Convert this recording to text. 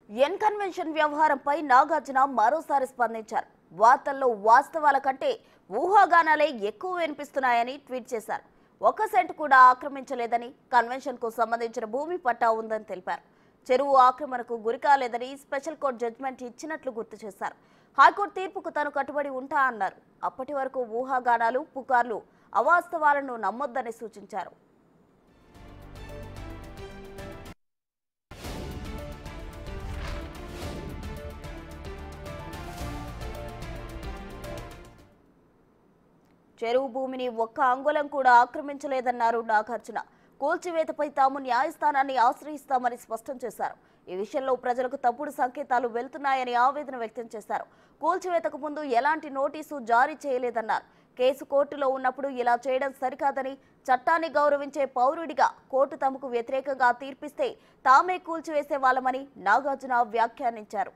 N convention వ్యవహారంపై నాగార్జున మరోసారి స్పందించారు. వార్తల్లో వాస్తవాల కంటే ఊహాగానాలే ఎక్కువ వినిపిస్తున్నాయని ట్వీట్ చేశారు. 1 సెంట్ కూడా ఆక్రమించలేదని, కన్వెన్షన్ కు సంబంధించిన భూమి పట్టా ఉందని తెలిపారు. చెరువు ఆక్రమణకు గురికాలేదని స్పెషల్ కోర్టు జడ్జిమెంట్ ఇచ్చినట్లు గుర్తు చేశారు. హైకోర్టు తీర్పుకు తాను కట్టుబడి ఉంటా అన్నారు. అప్పటి వరకు ఊహాగానాలు, పుకార్లు, అవాస్తవాలను నమ్మొద్దని సూచించారు. చెరువు భూమిని 1 అంగుళం కూడా ఆక్రమించలేదన్నారు నాగార్జున. కూల్చివేతపై తాము న్యాయస్థానాన్ని ఆశ్రయిస్తామని స్పష్టం చేశారు. ఈ విషయంలో ప్రజలకు తప్పుడు సంకేతాలు వెళ్తున్నాయని ఆవేదన వ్యక్తం చేశారు. కూల్చివేతకు ముందు ఎలాంటి నోటీసు జారీ చేయలేదన్నారు. కేసు కోర్టులో ఉన్నప్పుడు ఇలా చేయడం సరికాదని, చట్టాన్ని గౌరవించే పౌరుడిగా కోర్టు తమకు వ్యతిరేకంగా తీర్పిస్తే తామే కూల్చివేసే వాళ్ళమని నాగార్జున వ్యాఖ్యానించారు.